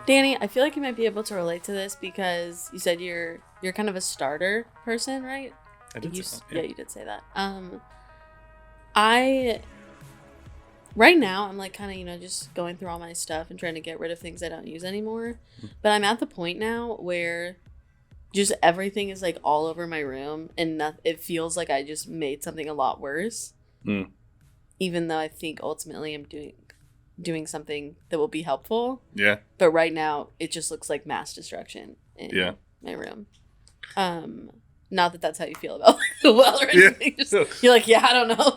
Danny, I feel like you might be able to relate to this because you said you're kind of a starter person, right? I did say that. Yeah, you did say that. I right now I'm like kind of, just going through all my stuff and trying to get rid of things I don't use anymore. But I'm at the point now where just everything is like all over my room and it feels like I just made something a lot worse. Even though I think ultimately I'm doing something that will be helpful. Yeah. But right now it just looks like mass destruction in my room. Not that that's how you feel about the well or anything. Just, you're like, I don't know.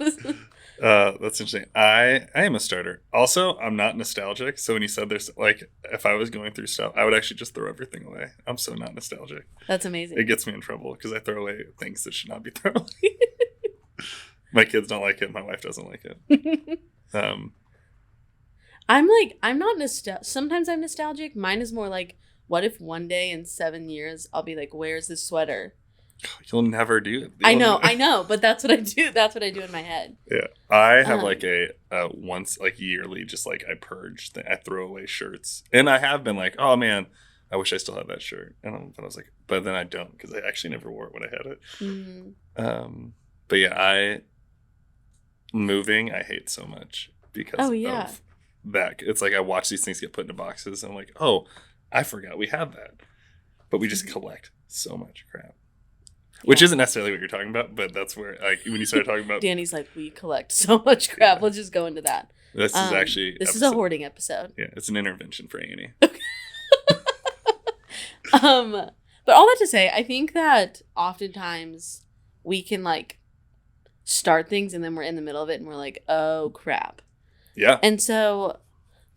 That's interesting. I am a starter. Also, I'm not nostalgic. So when you said there's like, if I was going through stuff, I would actually just throw everything away. I'm so not nostalgic. That's amazing. It gets me in trouble because I throw away things that should not be thrown away. My kids don't like it. My wife doesn't like it. I'm not sometimes I'm nostalgic. Mine is more like, what if one day in 7 years I'll be like, where's this sweater? You'll never do it. I know, but that's what I do. That's what I do in my head. Yeah, I have like a once like yearly, just like I purge. I throw away shirts, and I have been like, oh man, I wish I still had that shirt. And I was like, but then I don't because I actually never wore it when I had it. Mm-hmm. But yeah, moving I hate so much because of that. It's like I watch these things get put into boxes, and I'm like, oh, I forgot we have that, but we just collect so much crap. Which isn't necessarily what you're talking about, but that's where, like, when you started talking about... Danny's like, we collect so much crap. Let's just go into that. This is actually... This is a hoarding episode. Yeah, it's an intervention for Annie. But all that to say, I think that oftentimes we can, like, start things and then we're in the middle of it and we're like, oh, crap. Yeah. And so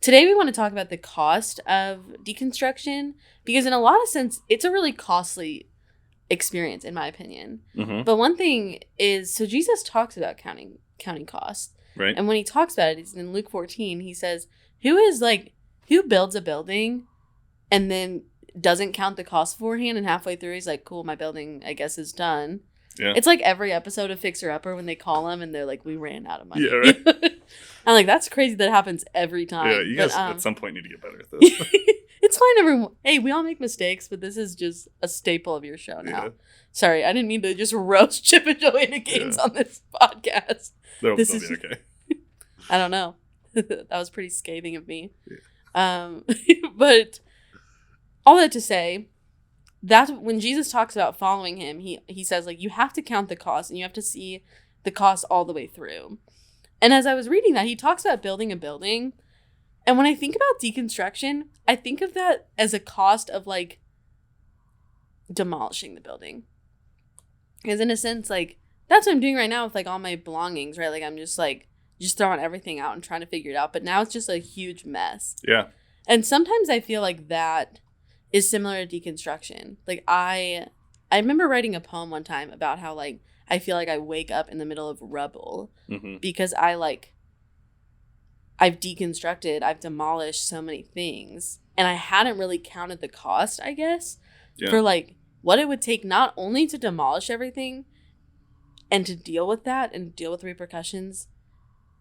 today we want to talk about the cost of deconstruction because in a lot of sense, it's a really costly experience in my opinion. Mm-hmm. But one thing is, so Jesus talks about counting costs, right? And when he talks about it, it's in Luke 14. He says, who builds a building and then doesn't count the cost beforehand, and halfway through he's like, cool, my building I guess is done. Yeah. It's like every episode of Fixer Upper when they call him and they're like, we ran out of money. Yeah, right. I'm like, that's crazy that happens every time. Yeah, you guys at some point need to get better at this. It's fine, everyone. Hey, we all make mistakes, but this is just a staple of your show now. Yeah. Sorry, I didn't mean to just roast Chip and Joanna Gaines on this podcast. They'll be okay. I don't know. That was pretty scathing of me. Yeah. But all that to say, that's when Jesus talks about following him, he says, like, you have to count the cost and you have to see the cost all the way through. And as I was reading that, he talks about building a building. And when I think about deconstruction, I think of that as a cost of, like, demolishing the building. Because in a sense, like, that's what I'm doing right now with, like, all my belongings, right? Like, I'm just throwing everything out and trying to figure it out. But now it's just a huge mess. Yeah. And sometimes I feel like that is similar to deconstruction. Like, I remember writing a poem one time about how, like, I feel like I wake up in the middle of rubble because I've deconstructed, I've demolished so many things, and I hadn't really counted the cost, I guess, for, like, what it would take not only to demolish everything and to deal with that and deal with repercussions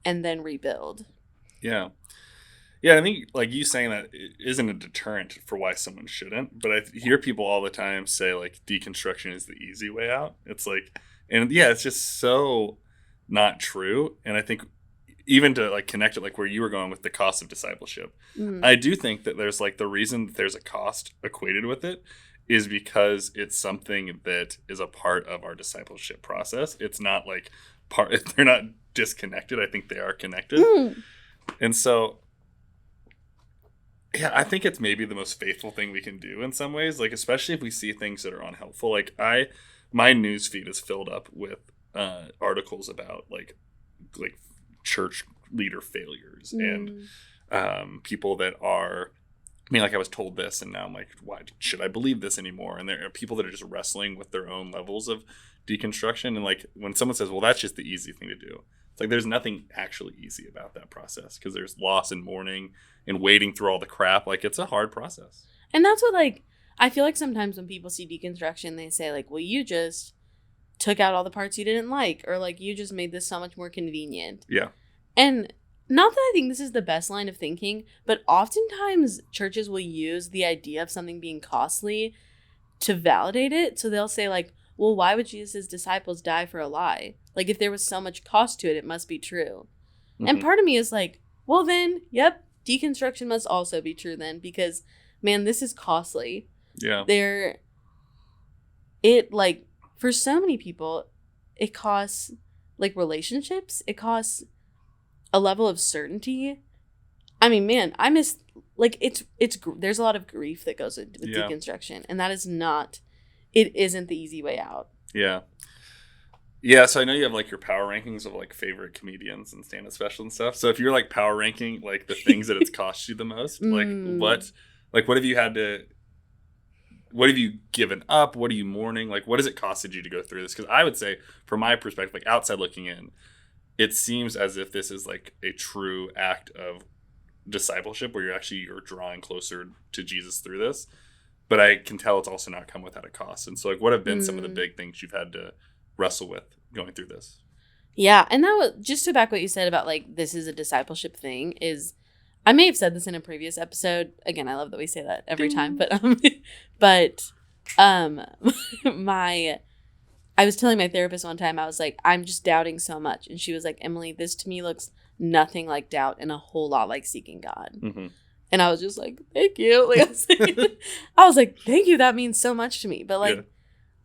and then rebuild. Yeah. Yeah, I think, like, you saying that isn't a deterrent for why someone shouldn't, but I hear people all the time say, like, deconstruction is the easy way out. It's like, and yeah, it's just so not true. And I think even to, like, connect it, like, where you were going with the cost of discipleship, I do think that there's, like, the reason that there's a cost equated with it is because it's something that is a part of our discipleship process. It's not, like, they're not disconnected. I think they are connected. And so, yeah, I think it's maybe the most faithful thing we can do in some ways, like, especially if we see things that are unhelpful. Like, my news feed is filled up with articles about, like church leader failures and people that are, I mean, like, I was told this and now I'm like, why should I believe this anymore? And there are people that are just wrestling with their own levels of deconstruction. And, like, when someone says, well, that's just the easy thing to do, it's like there's nothing actually easy about that process because there's loss and mourning and wading through all the crap. Like, it's a hard process. And that's what, like, I feel like sometimes when people see deconstruction, they say, like, well, you just took out all the parts you didn't like, or, like, you just made this so much more convenient. Yeah. And not that I think this is the best line of thinking, but oftentimes churches will use the idea of something being costly to validate it. So they'll say like, well, why would Jesus' disciples die for a lie? Like, if there was so much cost to it, it must be true. Mm-hmm. And part of me is like, well, then, yep, deconstruction must also be true then, because, man, this is costly. Yeah. Like, for so many people, it costs, like, relationships. It costs a level of certainty. I mean, man, I miss, like, there's a lot of grief that goes with deconstruction, and that is not, it isn't the easy way out. Yeah. Yeah, so I know you have, like, your power rankings of, like, favorite comedians and stand-up specials and stuff. So if you're, like, power ranking, like, the things that it's cost you the most, like, what have you had to, what have you given up? What are you mourning? Like, what has it costed you to go through this? Because I would say, from my perspective, like, outside looking in, it seems as if this is, like, a true act of discipleship where you're drawing closer to Jesus through this. But I can tell it's also not come without a cost. And so, like, what have been some of the big things you've had to wrestle with going through this? Yeah, and that was just to back what you said about like this is a discipleship thing. Is I may have said this in a previous episode. Again, I love that we say that every time. But I was telling my therapist one time, I was like, I'm just doubting so much, and she was like, Emily, this to me looks nothing like doubt and a whole lot like seeking God. Mm-hmm. And I was just like, thank you. Like, I was like, thank you. That means so much to me. But like. Yeah.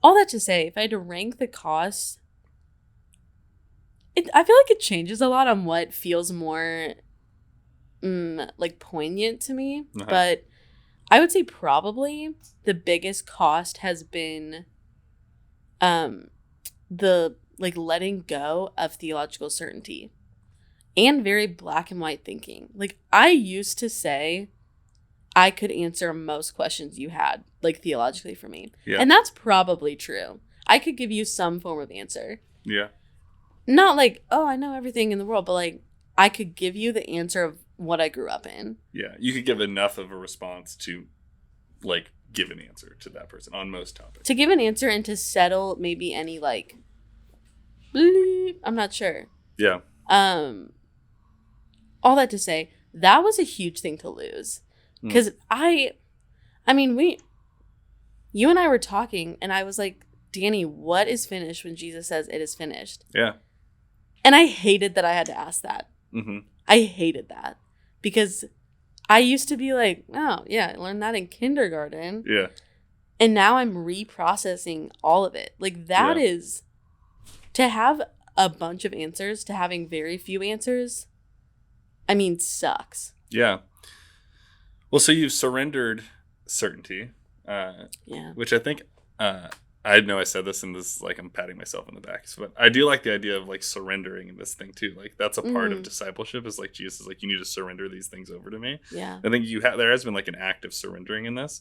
All that to say, if I had to rank the costs, I feel like it changes a lot on what feels more like poignant to me. Uh-huh. But I would say probably the biggest cost has been the like letting go of theological certainty and very black and white thinking. Like I used to say I could answer most questions you had, like, theologically for me. Yeah. And that's probably true. I could give you some form of answer. Yeah. Not like, oh, I know everything in the world, but, like, I could give you the answer of what I grew up in. Yeah. You could give enough of a response to, like, give an answer to that person on most topics. To give an answer and to settle maybe any, like, bleep, I'm not sure. Yeah. All that to say, that was a huge thing to lose. Because I mean, you and I were talking, and I was like, Danny, what is finished when Jesus says it is finished? Yeah. And I hated that I had to ask that. Mm-hmm. I hated that. Because I used to be like, oh, yeah, I learned that in kindergarten. Yeah. And now I'm reprocessing all of it. Like, that is, to have a bunch of answers to having very few answers, I mean, sucks. Yeah. Well, so you've surrendered certainty, which I think, I know I said this and this is like I'm patting myself on the back, but I do like the idea of like surrendering in this thing too. Like that's a part of discipleship is like Jesus is like, you need to surrender these things over to me. Yeah. I think there has been like an act of surrendering in this.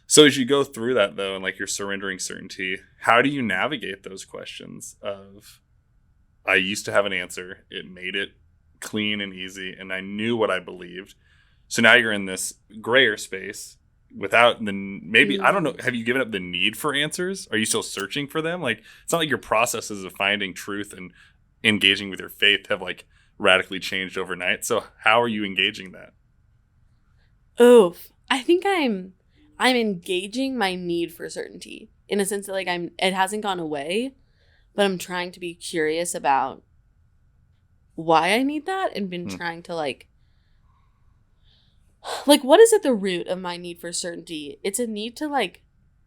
So as you go through that though, and like you're surrendering certainty, how do you navigate those questions of, I used to have an answer, it made it clean and easy, and I knew what I believed. So now you're in this grayer space without I don't know, have you given up the need for answers? Are you still searching for them? Like, it's not like your processes of finding truth and engaging with your faith have like radically changed overnight. So how are you engaging that? Oof. I think I'm engaging my need for certainty in a sense that like it hasn't gone away, but I'm trying to be curious about why I need that and been trying to like, what is at the root of my need for certainty? It's a need to, like,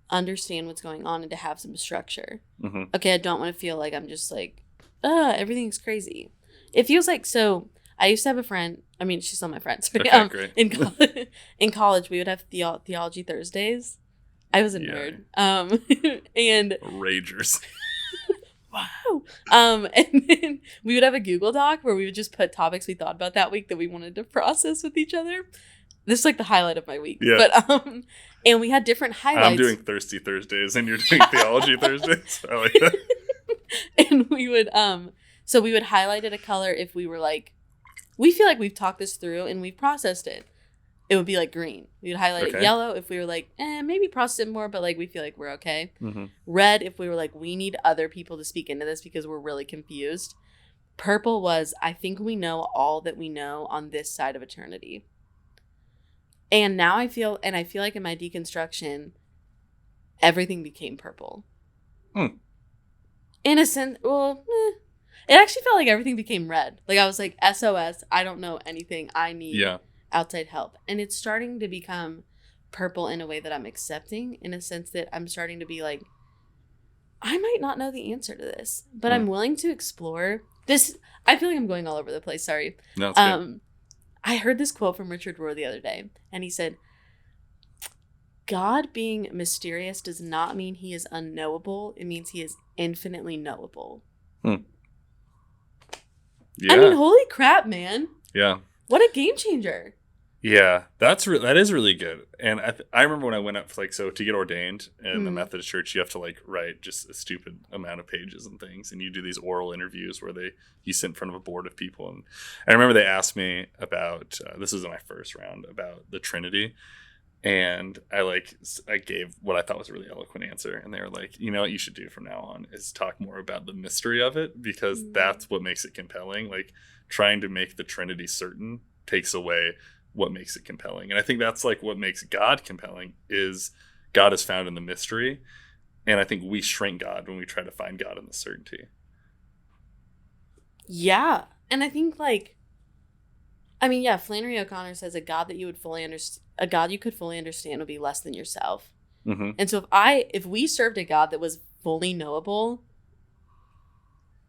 understand what's going on and to have some structure. Mm-hmm. Okay, I don't want to feel like I'm just, like, everything's crazy. It feels like, so, I used to have a friend, I mean, she's still my friend, sorry. Okay, great. In college, we would have Theology Thursdays. I was a nerd. And... Ragers. Wow. And then we would have a Google Doc where we would just put topics we thought about that week that we wanted to process with each other. This is like the highlight of my week. Yeah. But and we had different highlights. I'm doing Thirsty Thursdays and you're doing Theology Thursdays. I like that. And we would so we would highlight it a color if we were like, we feel like we've talked this through and we've processed it. It would be like green. We would highlight it yellow if we were like, maybe process it more, but like we feel like we're okay. Mm-hmm. Red if we were like, we need other people to speak into this because we're really confused. purple was, I think we know all that we know on this side of eternity. And now I feel like in my deconstruction, everything became purple. In a sense, it actually felt like everything became red. Like I was like, SOS, I don't know anything. I need outside help. And it's starting to become purple in a way that I'm accepting, in a sense that I'm starting to be like, I might not know the answer to this, but I'm willing to explore this. I feel like I'm going all over the place. Sorry. No, it's good. I heard this quote from Richard Rohr the other day, and he said, God being mysterious does not mean he is unknowable. It means he is infinitely knowable. Yeah. I mean, holy crap, man. Yeah. What a game changer. Yeah, that is really good. And I remember when I went up, like, so to get ordained in the Methodist Church, you have to like write just a stupid amount of pages and things, and you do these oral interviews where you sit in front of a board of people. And I remember they asked me about this was in my first round, about the Trinity, and I gave what I thought was a really eloquent answer, and they were like, you know what you should do from now on is talk more about the mystery of it, because that's what makes it compelling. Like trying to make the Trinity certain takes away what makes it compelling. And I think that's like what makes God compelling, is God is found in the mystery. And I think we shrink God when we try to find God in the certainty. Yeah. And I think Flannery O'Connor says a God that you would fully understand, a God you could fully understand would be less than yourself. Mm-hmm. And so if we served a God that was fully knowable,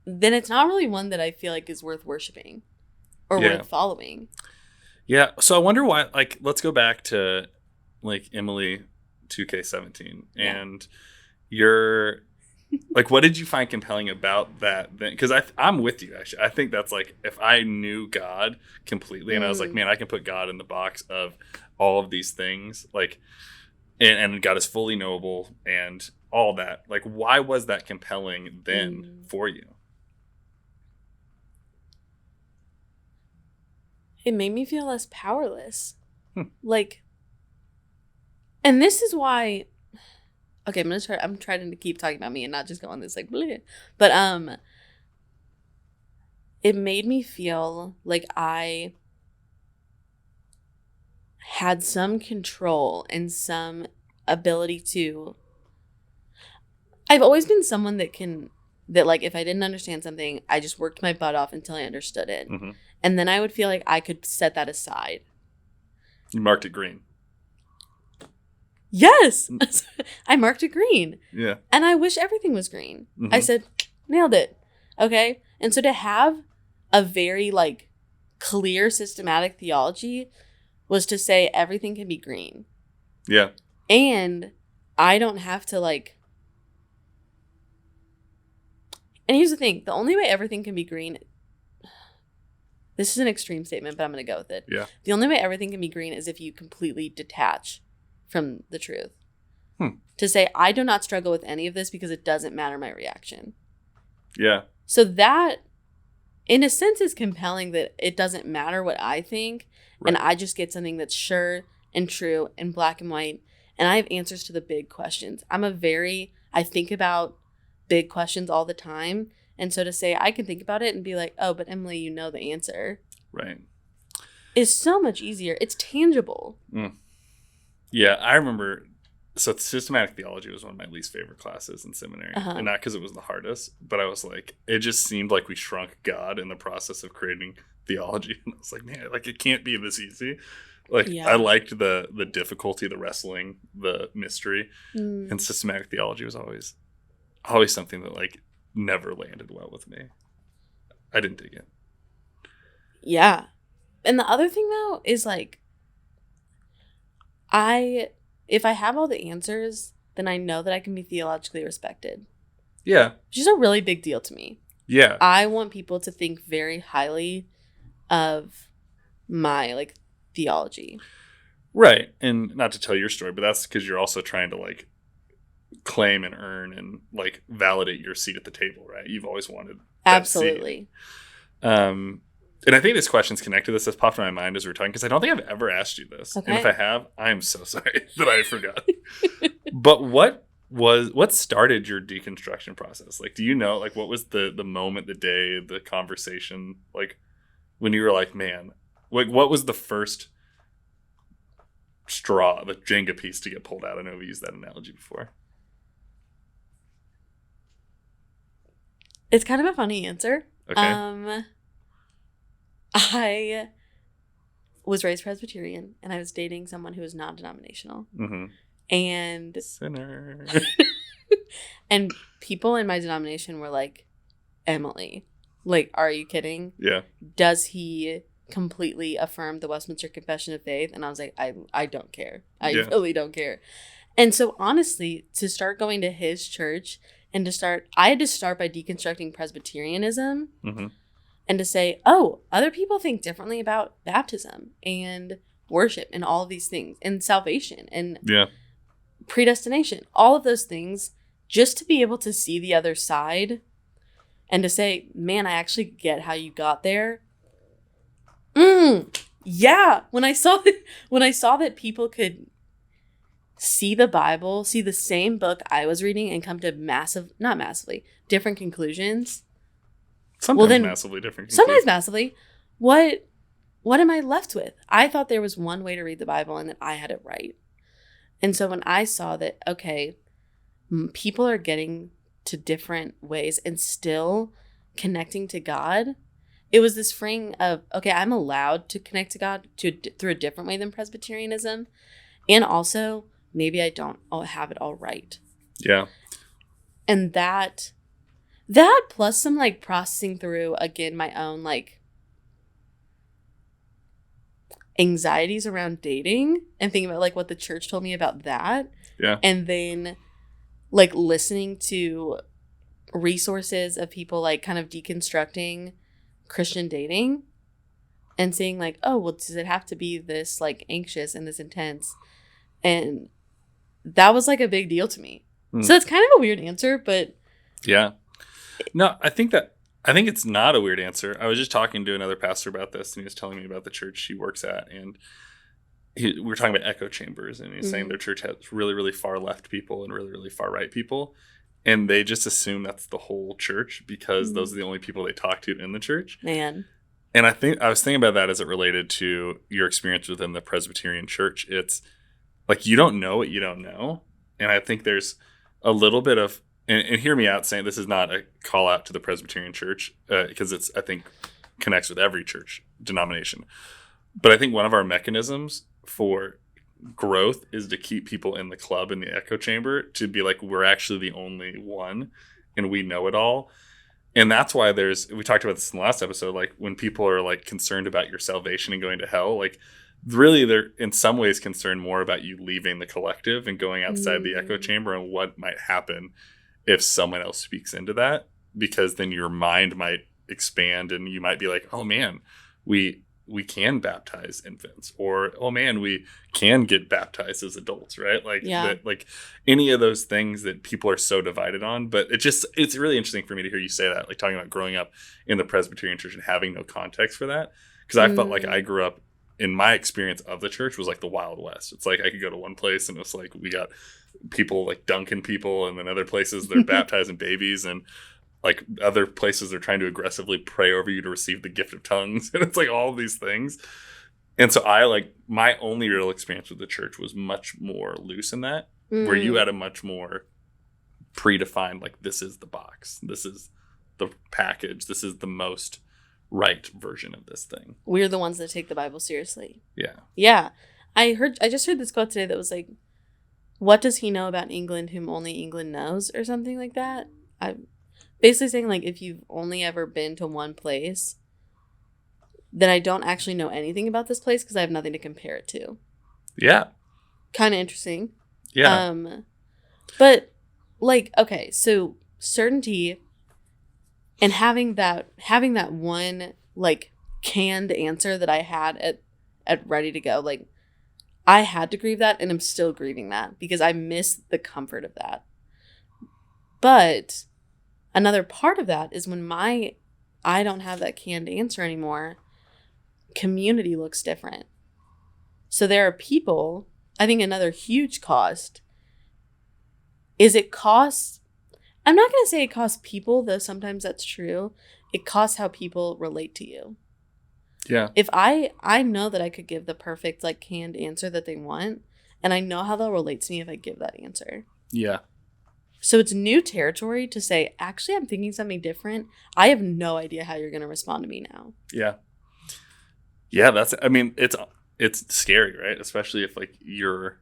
then it's not really one that I feel like is worth worshiping or worth following. Yeah, so I wonder why, like, let's go back to, like, Emily 2K17, and you're, like, what did you find compelling about that then? Because I'm with you, actually. I think that's, like, if I knew God completely, and I was like, man, I can put God in the box of all of these things, like, and God is fully knowable, and all that. Like, why was that compelling then for you? It made me feel less powerless. Like, and this is why, okay, I'm trying to keep talking about me and not just go on this like, bleh. But, it made me feel like I had some control and some ability to, I've always been someone that like, if I didn't understand something, I just worked my butt off until I understood it. Mm-hmm. And then I would feel like I could set that aside. You marked it green. Yes. I marked it green. Yeah. And I wish everything was green. Mm-hmm. I said, nailed it. Okay. And so to have a very like clear systematic theology was to say everything can be green. Yeah. And I don't have to like. And here's the thing. The only way everything can be green. This is an extreme statement, but I'm going to go with it. Yeah. The only way everything can be green is if you completely detach from the truth. To say, I do not struggle with any of this because it doesn't matter my reaction. Yeah. So that, in a sense, is compelling that it doesn't matter what I think. Right. And I just get something that's sure and true and black and white. And I have answers to the big questions. I think about big questions all the time. And so to say, I can think about it and be like, oh, but Emily, you know the answer. Right. Is so much easier. It's tangible. Yeah, I remember. So systematic theology was one of my least favorite classes in seminary. Uh-huh. And not because it was the hardest, but I was like, it just seemed like we shrunk God in the process of creating theology. And I was like, man, like it can't be this easy. Like I liked the difficulty, the wrestling, the mystery. And systematic theology was always something that like never landed well with me. I didn't dig it. Yeah. And the other thing though is like if I have all the answers, then I know that I can be theologically respected. Yeah. Which is a really big deal to me. Yeah. I want people to think very highly of my like theology. Right. And not to tell your story, but that's because you're also trying to like claim and earn and like validate your seat at the table, right? You've always wanted that absolutely seat. And I think this question's connected to this. This popped in my mind as we were talking because I don't think I've ever asked you this. Okay. And if I have, I'm so sorry that I forgot. But what what started your deconstruction process? Like, do you know, like, what was the moment, the day, the conversation, like, when you were like, man, like, what was the first straw, the Jenga piece to get pulled out? I know we used that analogy before. It's kind of a funny answer. Okay. I was raised Presbyterian, and I was dating someone who was non-denominational. Mm-hmm. And sinner. And people in my denomination were like, Emily, like, are you kidding? Yeah. Does he completely affirm the Westminster Confession of Faith? And I was like, I don't care. I really don't care. And so honestly, to start going to his church and I had to start by deconstructing Presbyterianism. Mm-hmm. And to say, oh, other people think differently about baptism and worship and all of these things and salvation and predestination, all of those things, just to be able to see the other side and to say, man, I actually get how you got there. Yeah. When I saw that people could see the Bible, see the same book I was reading and come to not massively, different conclusions. Sometimes massively different. Sometimes massively. What am I left with? I thought there was one way to read the Bible and that I had it right. And so when I saw that, okay, people are getting to different ways and still connecting to God, it was this freeing of, okay, I'm allowed to connect to God through a different way than Presbyterianism. And also, maybe I don't have it all right. Yeah. And that plus some like processing through, again, my own like anxieties around dating and thinking about like what the church told me about that. Yeah. And then like listening to resources of people like kind of deconstructing Christian dating and seeing like, oh, well, does it have to be this like anxious and this intense? And that was like a big deal to me. So it's kind of a weird answer, but yeah. No, I think it's not a weird answer. I was just talking to another pastor about this, and he was telling me about the church he works at, and we were talking about echo chambers, and he's saying their church has really, really far left people and really, really far right people, and they just assume that's the whole church because those are the only people they talk to in the church. Man. And I was thinking about that as it related to your experience within the Presbyterian church. It's like you don't know what you don't know, and I think there's a little bit of and hear me out saying this is not a call out to the Presbyterian church because it's, I think, connects with every church denomination. But I think one of our mechanisms for growth is to keep people in the club, in the echo chamber, to be like, we're actually the only one and we know it all. And that's why we talked about this in the last episode, like when people are like concerned about your salvation and going to hell, like really they're in some ways concerned more about you leaving the collective and going outside the echo chamber and what might happen if someone else speaks into that, because then your mind might expand and you might be like, oh man, we can baptize infants, or oh man, we can get baptized as adults, right? Like like any of those things that people are so divided on. But it's really interesting for me to hear you say that, like talking about growing up in the Presbyterian church and having no context for that, because I felt like I grew up in my experience of the church was like the Wild West. It's like I could go to one place and it's like we got people like dunking people, and then other places they're baptizing babies, and like other places they're trying to aggressively pray over you to receive the gift of tongues, and it's like all these things. And so I like my only real experience with the church was much more loose in that, where you had a much more predefined, like this is the box, this is the package, this is the most right version of this thing. We're the ones that take the Bible seriously. Yeah. I just heard this quote today that was like, what does he know about England whom only England knows, or something like that. I'm basically saying like, if you've only ever been to one place, then I don't actually know anything about this place because I have nothing to compare it to. Yeah. Kind of interesting. Yeah. But like, okay, so certainty and having that one like canned answer that I had at ready to go, like I had to grieve that, and I'm still grieving that because I miss the comfort of that. But another part of that is when I don't have that canned answer anymore, community looks different. So there are people, I think another huge cost is it costs, I'm not going to say it costs people, though sometimes that's true. It costs how people relate to you. Yeah. If I know that I could give the perfect like canned answer that they want, and I know how they'll relate to me if I give that answer. Yeah. So it's new territory to say, actually, I'm thinking something different. I have no idea how you're going to respond to me now. Yeah. Yeah, it's scary, right? Especially if like you're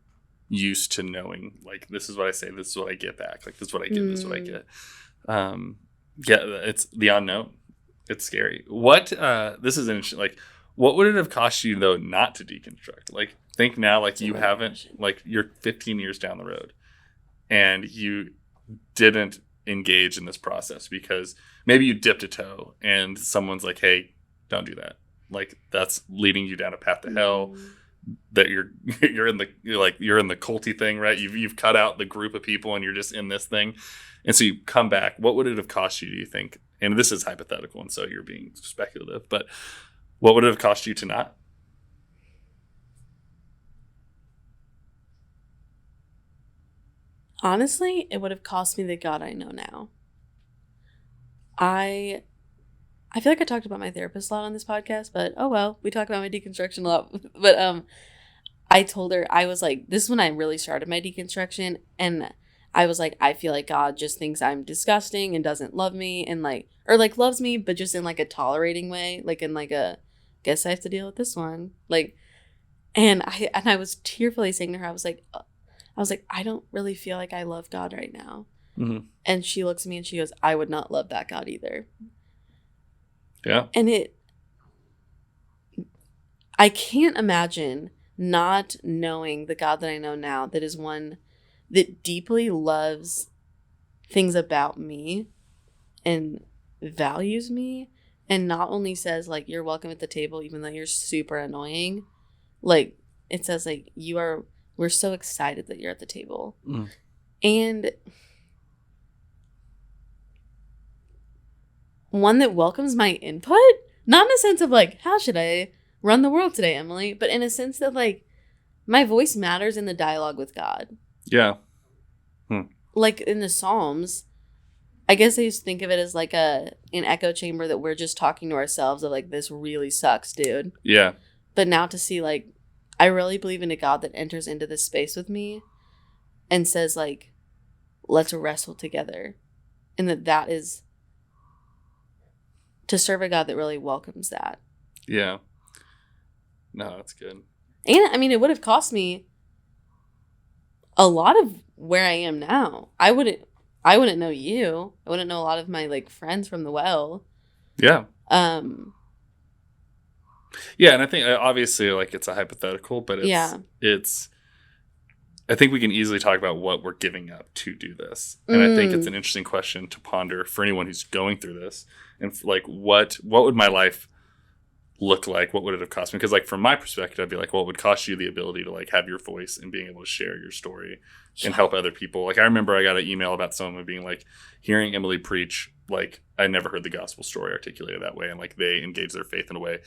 used to knowing like this is what I say, this is what I get back, like this is what I get, this is what I get. It's the unknown. It's scary. This is interesting. Like, what would it have cost you though not to deconstruct? Like, think now, like you haven't, like you're 15 years down the road, and you didn't engage in this process because maybe you dipped a toe, and someone's like, "Hey, don't do that." Like that's leading you down a path to hell. That you're in the culty thing, right? You've cut out the group of people, and you're just in this thing, and so you come back. What would it have cost you? Do you think? And this is hypothetical, and so you're being speculative. But what would it have cost you to not? Honestly, it would have cost me the God I know now. I feel like I talked about my therapist a lot on this podcast, but oh well, we talk about my deconstruction a lot. But I told her, I was like, this is when I really started my deconstruction, and I was like, I feel like God just thinks I'm disgusting and doesn't love me, and like, or like loves me, but just in like a tolerating way, like in like a, guess I have to deal with this one, like, and I was tearfully saying to her, I was like, I don't really feel like I love God right now. Mm-hmm. And she looks at me and she goes, I would not love that God either. Yeah. And I can't imagine not knowing the God that I know now, that is one that deeply loves things about me and values me, and not only says like, you're welcome at the table even though you're super annoying. Like it says like, we're so excited that you're at the table. And one that welcomes my input, not in a sense of like, how should I run the world today, Emily, but in a sense that like my voice matters in the dialogue with God. Yeah. Like in the Psalms, I guess I used to think of it as like an echo chamber that we're just talking to ourselves of like, this really sucks, dude. Yeah. But now to see like, I really believe in a God that enters into this space with me and says like, let's wrestle together. And that is to serve a God that really welcomes that. Yeah. No, that's good. And I mean, it would have cost me a lot of where I am now. I wouldn't know you. I wouldn't know a lot of my like friends from the well. Yeah. Yeah, and I think obviously like it's a hypothetical, but it's I think we can easily talk about what we're giving up to do this. And I think it's an interesting question to ponder for anyone who's going through this. And like what would my life look like? What would it have cost me? Because like from my perspective, I'd be like, well, it would cost you the ability to like have your voice and being able to share your story and help other people. Like I remember I got an email about someone being like, hearing Emily preach, like I never heard the gospel story articulated that way, and like they engaged their faith in a way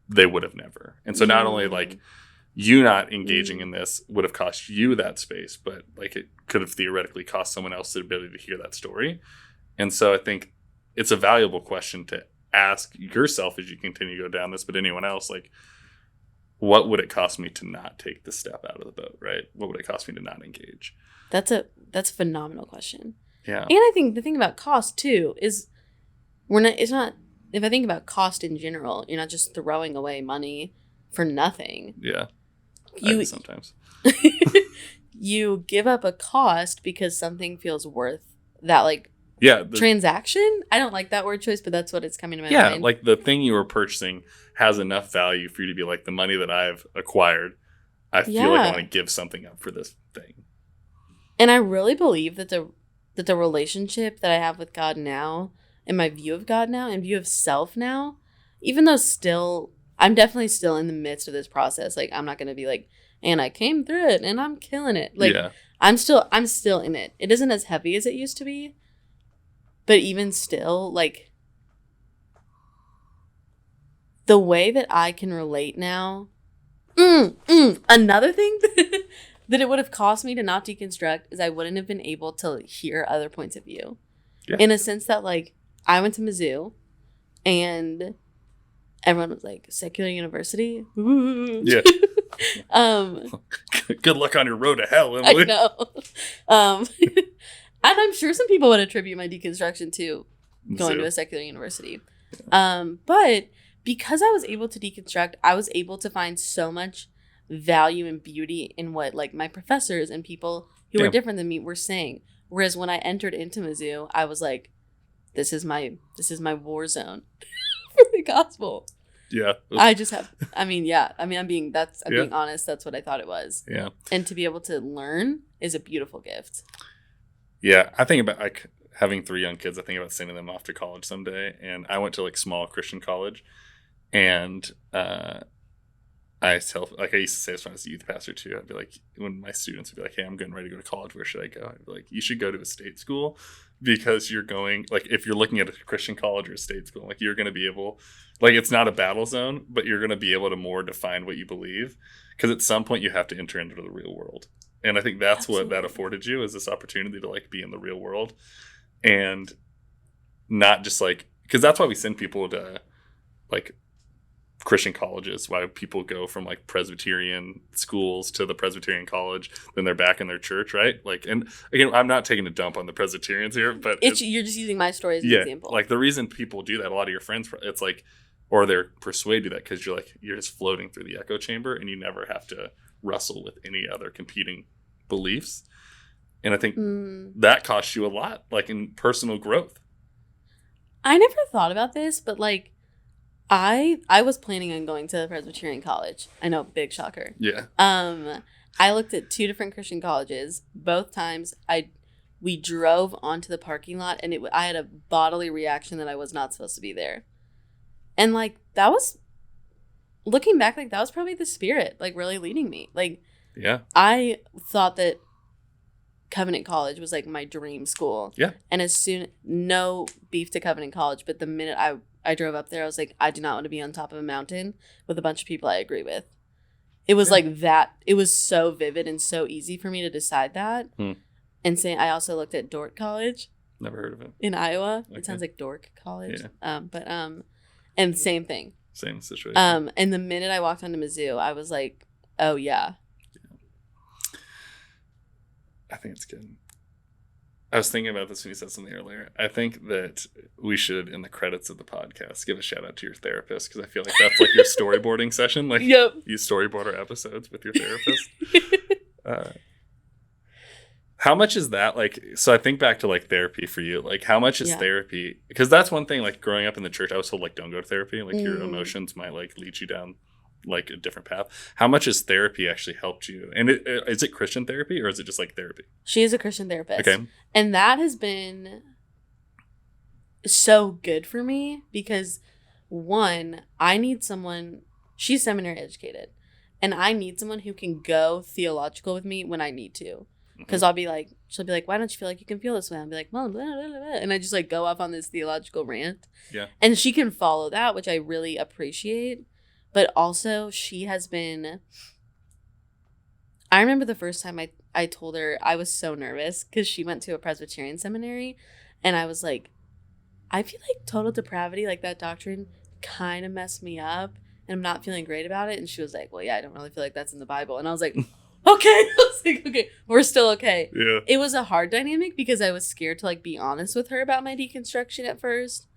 they would have never. And so not only like you not engaging in this would have cost you that space, but like it could have theoretically cost someone else the ability to hear that story. And so I think it's a valuable question to ask yourself as you continue to go down this, but anyone else, like, what would it cost me to not take the step out of the boat, right? What would it cost me to not engage? That's a phenomenal question. Yeah. And I think the thing about cost too is if I think about cost in general, you're not just throwing away money for nothing. Yeah. Sometimes. You give up a cost because something feels worth that like transaction. I don't like that word choice, but that's what it's coming to my mind. Yeah, like the thing you were purchasing has enough value for you to be like, the money that I've acquired, I feel like I want to give something up for this thing. And I really believe that the relationship that I have with God now, and my view of God now, and view of self now, even though I'm definitely still in the midst of this process. Like I'm not going to be like, and I came through it and I'm killing it. Like I'm still in it. It isn't as heavy as it used to be. But even still, like, the way that I can relate now, another thing that it would have cost me to not deconstruct is I wouldn't have been able to hear other points of view. Yeah. In a sense that, like, I went to Mizzou and everyone was like, secular university? Yeah. Good luck on your road to hell, Emily. I know. And I'm sure some people would attribute my deconstruction to going to a secular university. Yeah. But because I was able to deconstruct, I was able to find so much value and beauty in what, like, my professors and people who were different than me were saying. Whereas when I entered into Mizzou, I was like, this is my war zone for the gospel. Yeah. I just have, I'm being honest. That's what I thought it was. Yeah. And to be able to learn is a beautiful gift. Yeah. I think about, like, having 3 young kids. I think about sending them off to college someday. And I went to, like, small Christian college. And I used to say this when I was a youth pastor too. I'd be like, when my students would be like, hey, I'm getting ready to go to college, where should I go? I'd be like, you should go to a state school, because you're going, like, if you're looking at a Christian college or a state school, like, you're going to be able, like, it's not a battle zone, but you're going to be able to more define what you believe, because at some point you have to enter into the real world. And I think that's Absolutely. What that afforded you, is this opportunity to, like, be in the real world, and not just, like, because that's why we send people to, like, Christian colleges, why people go from, like, Presbyterian schools to the Presbyterian college, then they're back in their church, right? Like, and again, I'm not taking a dump on the Presbyterians here, but you're just using my story as an example. Like, the reason people do that, a lot of your friends, it's like, or they're persuaded to that because you're just floating through the echo chamber and you never have to wrestle with any other competing beliefs. And I think that costs you a lot, like, in personal growth. I never thought about this, but, like, I was planning on going to Presbyterian college. I know, big shocker. Yeah. I looked at 2 different Christian colleges. Both times we drove onto the parking lot, and I had a bodily reaction that I was not supposed to be there. And, like, that was, looking back, like, that was probably the Spirit, like, really leading me. Like, yeah. I thought that Covenant College was, like, my dream school. Yeah. And no beef to Covenant College, but the minute I drove up there, I was like, I do not want to be on top of a mountain with a bunch of people I agree with. It was like that. It was so vivid and so easy for me to decide that. And I also looked at Dork College. Never heard of it. In Iowa. Okay. It sounds like Dork College. Yeah. And same thing. Same situation. And the minute I walked onto Mizzou, I was like, oh, yeah. I think it's good. I was thinking about this when you said something earlier. I think that we should, in the credits of the podcast, give a shout out to your therapist, because I feel like that's, like, your storyboarding session. Like, yep. You storyboard our episodes with your therapist. How much is that? Like, so I think back to, like, therapy for you. Like, how much is therapy? Because that's one thing, like, growing up in the church, I was told, like, don't go to therapy. Like, your emotions might, like, lead you down, like, a different path. How much has therapy actually helped you? And is it Christian therapy, or is it just, like, therapy? She is a Christian therapist. Okay. And that has been so good for me because, one, I need someone, she's seminary educated, and I need someone who can go theological with me when I need to. Because she'll be like, why don't you feel like you can feel this way? I'll be like, well, blah, blah, blah, blah. And I just, like, go off on this theological rant. Yeah. And she can follow that, which I really appreciate. But also, she has been... I remember the first time I told her, I was so nervous because she went to a Presbyterian seminary. And I was like, I feel like total depravity, like that doctrine, kind of messed me up. And I'm not feeling great about it. And she was like, well, yeah, I don't really feel like that's in the Bible. And I was like, okay. I was like, okay, we're still okay. Yeah. It was a hard dynamic because I was scared to, like, be honest with her about my deconstruction at first.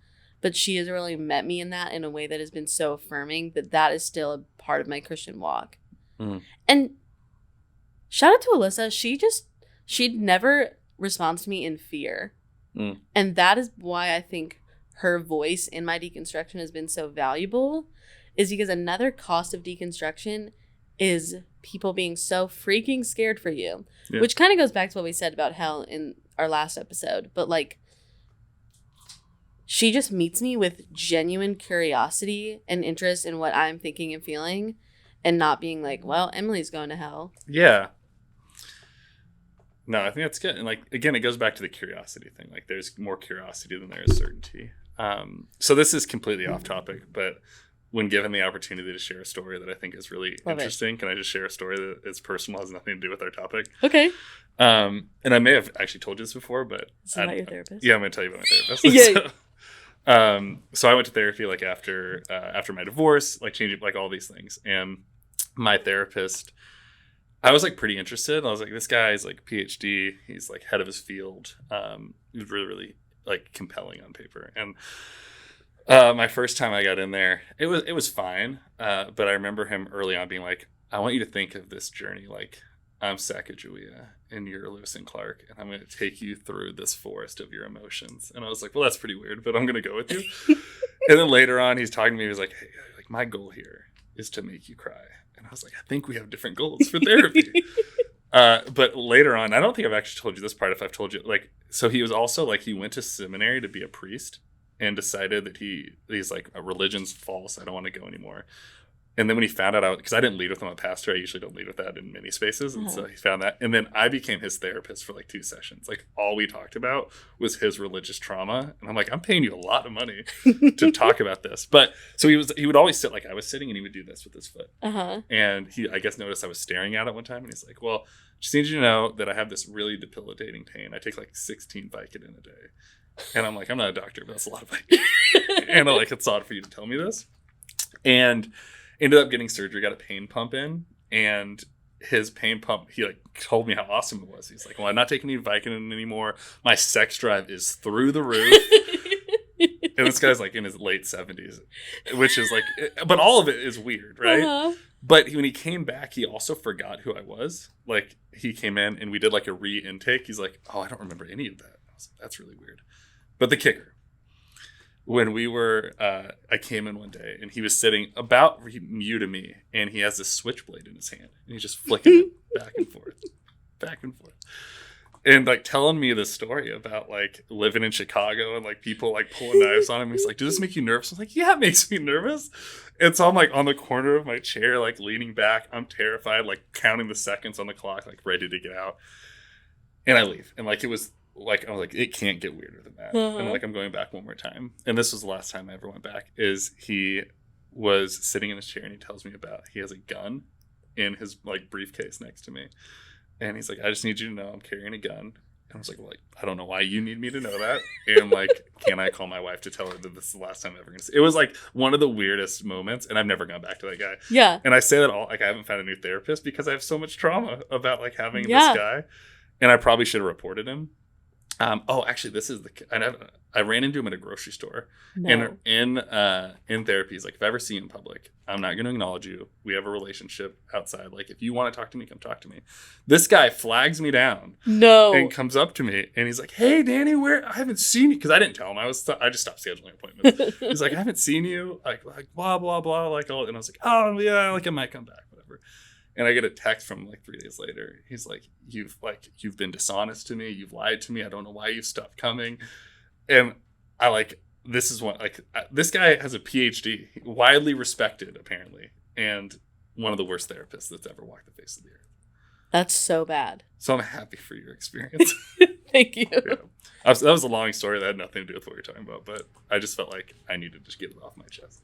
But she has really met me in that in a way that has been so affirming that is still a part of my Christian walk. And shout out to Alyssa. She'd never respond to me in fear. And that is why I think her voice in my deconstruction has been so valuable, is because another cost of deconstruction is people being so freaking scared for you, which kind of goes back to what we said about hell in our last episode. But, like, she just meets me with genuine curiosity and interest in what I'm thinking and feeling, and not being like, well, Emily's going to hell. Yeah. No, I think that's good. And, like, again, it goes back to the curiosity thing. Like, there's more curiosity than there is certainty. So this is completely off topic, but when given the opportunity to share a story that I think is really interesting, can I just share a story that is personal, has nothing to do with our topic? Okay. And I may have actually told you this before, but is it about your therapist? Yeah, I'm going to tell you about my therapist. So I went to therapy like after my divorce, like changing like all these things, and my therapist, I was like pretty interested. I was like, this guy's like PhD, he's like head of his field. He was really, really like compelling on paper. And my first time I got in there, it was fine. But I remember him early on being like, I want you to think of this journey like I'm Sacagawea and you're Lewis and Clark, and I'm going to take you through this forest of your emotions. And I was like, well, that's pretty weird, but I'm going to go with you. And then later on, he's talking to me. He was like, hey, like my goal here is to make you cry. And I was like, I think we have different goals for therapy. But later on, I don't think I've actually told you this part. If I've told you, like, so he was also like, he went to seminary to be a priest and decided that he's like, religion's false. I don't want to go anymore. And then when he found out, because I didn't lead with him, a pastor, I usually don't lead with that in many spaces. And so he found that. And then I became his therapist for like 2 sessions. Like all we talked about was his religious trauma. And I'm like, I'm paying you a lot of money to talk about this. But so he would always sit like I was sitting, and he would do this with his foot. And he, I guess, noticed I was staring at it one time. And he's like, well, just need you to know that I have this really debilitating pain. I take like 16 Vicodin a day. And I'm like, I'm not a doctor, but that's a lot of Vicodin. And I'm like, it's odd for you to tell me this. And ended up getting surgery, got a pain pump in, and his pain pump, he like told me how awesome it was. He's like, well, I'm not taking any Vicodin anymore. My sex drive is through the roof. And this guy's like in his late 70s, which is like, but all of it is weird, right? But when he came back, he also forgot who I was. Like he came in and we did like a re-intake. He's like, oh, I don't remember any of that. I was like, that's really weird. But the kicker, when we were, I came in one day and he was sitting about you to me, and he has this switchblade in his hand and he's just flicking it back and forth, and like telling me this story about like living in Chicago and like people like pulling knives on him. He's like, does this make you nervous? I'm like, yeah, it makes me nervous. And so I'm like on the corner of my chair, like leaning back. I'm terrified, like counting the seconds on the clock, like ready to get out. And I leave. And like, it was like, I was like, it can't get weirder than that. And like, I'm going back one more time. And this was the last time I ever went back. Is he was sitting in his chair and he tells me about, he has a gun in his like briefcase next to me. And he's like, I just need you to know I'm carrying a gun. And I was like, well, like, I don't know why you need me to know that. And like, can I call my wife to tell her that this is the last time I'm ever going to see? It was like one of the weirdest moments. And I've never gone back to that guy. Yeah. And I say that all, like, I haven't found a new therapist because I have so much trauma about like having this guy. And I probably should have reported him. Actually, this is I ran into him at a grocery store. No. And in therapy, he's like, if I ever see you in public, I'm not going to acknowledge you. We have a relationship outside. Like, if you want to talk to me, come talk to me. This guy flags me down. No. And comes up to me and he's like, hey, Danny, I haven't seen you. Because I didn't tell him. I just stopped scheduling appointments. He's like, I haven't seen you. Like blah, blah, blah. Like, all, and I was like, oh, yeah, like I might come back. And I get a text from him like 3 days later. He's like, you've been dishonest to me. You've lied to me. I don't know why you stopped coming. And I like, this is one, like, this guy has a PhD, widely respected apparently, and one of the worst therapists that's ever walked the face of the earth. That's so bad. So I'm happy for your experience. Thank you. Yeah. That was a long story that had nothing to do with what you're talking about, but I just felt like I needed to just get it off my chest.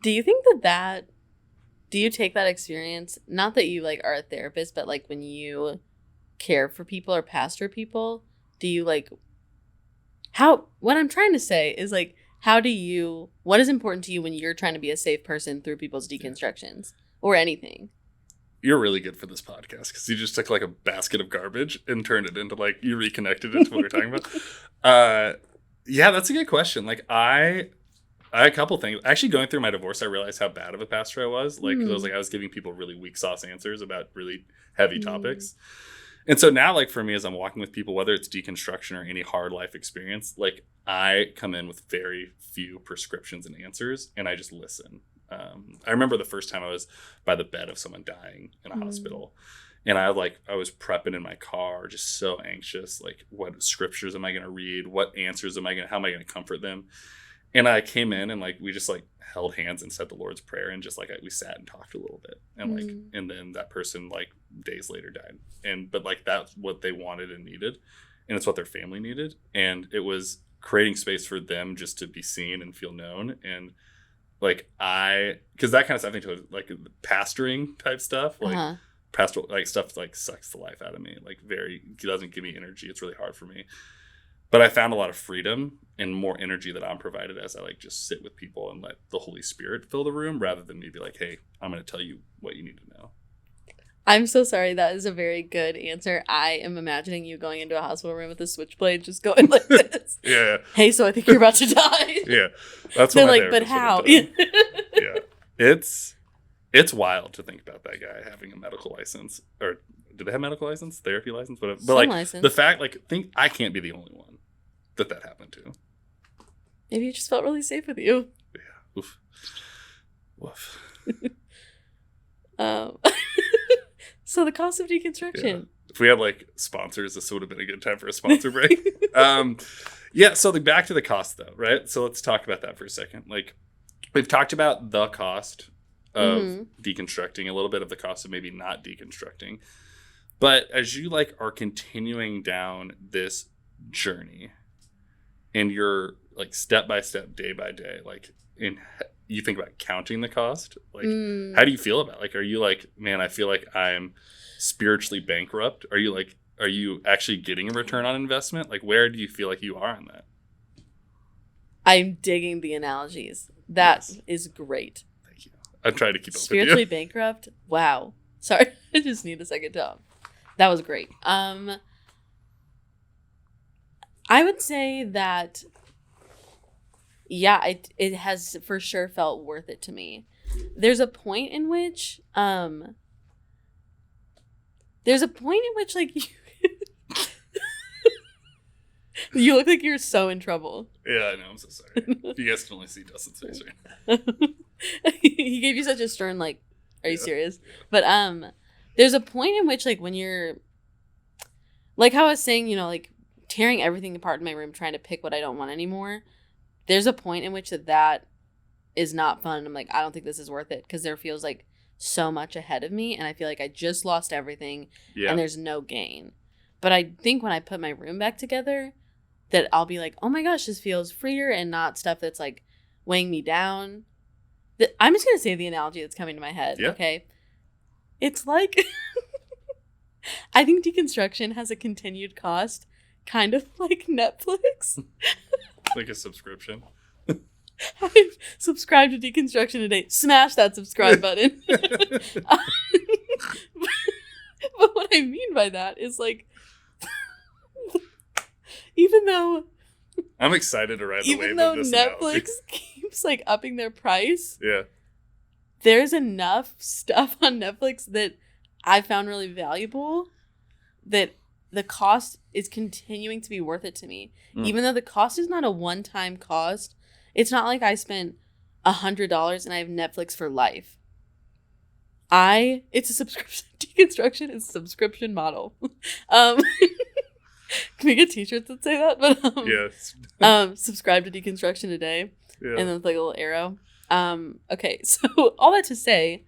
Do you think do you take that experience, not that you like are a therapist, but like when you care for people or pastor people, do you like, what I'm trying to say is like, what is important to you when you're trying to be a safe person through people's deconstructions or anything? You're really good for this podcast because you just took like a basket of garbage and turned it into like, you reconnected it to what we're talking about. Yeah, that's a good question. Like I had a couple things. Actually, going through my divorce, I realized how bad of a pastor I was. Like, I was giving people really weak sauce answers about really heavy topics. And so now, like, for me, as I'm walking with people, whether it's deconstruction or any hard life experience, like, I come in with very few prescriptions and answers, and I just listen. I remember the first time I was by the bed of someone dying in a hospital. And I was prepping in my car, just so anxious. Like, what scriptures am I going to read? What answers how am I going to comfort them? And I came in and like we just like held hands and said the Lord's Prayer, and just like we sat and talked a little bit, and like and then that person like days later died, but like that's what they wanted and needed, and it's what their family needed, and it was creating space for them just to be seen and feel known. And like because that kind of stuff into like pastoring type stuff, like pastoral like stuff like sucks the life out of me. Like it doesn't give me energy. It's really hard for me. But I found a lot of freedom and more energy that I'm provided as I like just sit with people and let the Holy Spirit fill the room rather than me be like, hey, I'm going to tell you what you need to know. I'm so sorry. That is a very good answer. I am imagining you going into a hospital room with a switchblade, just going like this. Yeah. Hey, so I think you're about to die. Yeah. That's what they're like, but how? Yeah. It's wild to think about that guy having a medical license, or did they have medical license, therapy license, whatever. But like license. The fact, like, think I can't be the only one that happened to. Maybe he just felt really safe with you. Yeah. Oof. Woof. So the cost of deconstruction. Yeah. If we had like sponsors, this would have been a good time for a sponsor break. Yeah. So back to the cost though, right? So let's talk about that for a second. Like we've talked about the cost of deconstructing, a little bit of the cost of maybe not deconstructing. But as you like are continuing down this journey and you're like step by step, day by day, like you think about counting the cost, like how do you feel about it? Like, are you like, man, I feel like I'm spiritually bankrupt? Are you actually getting a return on investment? Like, where do you feel like you are on that? I'm digging the analogies. That is great. Thank you. I'm trying to keep up spiritually with you. Bankrupt. Wow. Sorry. I just need a second to. That was great. I would say that, yeah, it has for sure felt worth it to me. There's a point in which, like you look like you're so in trouble. Yeah, I know. I'm so sorry. You guys can only see Dustin's face right now. He gave you such a stern, like, are you serious? But there's a point in which, like, when you're, like how I was saying, you know, like tearing everything apart in my room, trying to pick what I don't want anymore. There's a point in which that is not fun. I'm like, I don't think this is worth it because there feels like so much ahead of me, and I feel like I just lost everything, and there's no gain. But I think when I put my room back together, that I'll be like, oh my gosh, this feels freer and not stuff that's like weighing me down. I'm just gonna say the analogy that's coming to my head. Yeah. Okay, it's like I think deconstruction has a continued cost, kind of like Netflix. Like a subscription. I've subscribed to Deconstruction today. Smash that subscribe button. But what I mean by that is like, even though I'm excited to ride the wave of this Netflix analogy. keeps like upping their price. Yeah. There's enough stuff on Netflix that I found really valuable that the cost is continuing to be worth it to me. Even though the cost is not a one-time cost. It's not like I spent $100 and I have Netflix for life. It's a subscription. Deconstruction is a subscription model. Can we get t-shirts that say that? But yes. Subscribe to Deconstruction today. Yeah. And then with like a little arrow. Okay, so all that to say,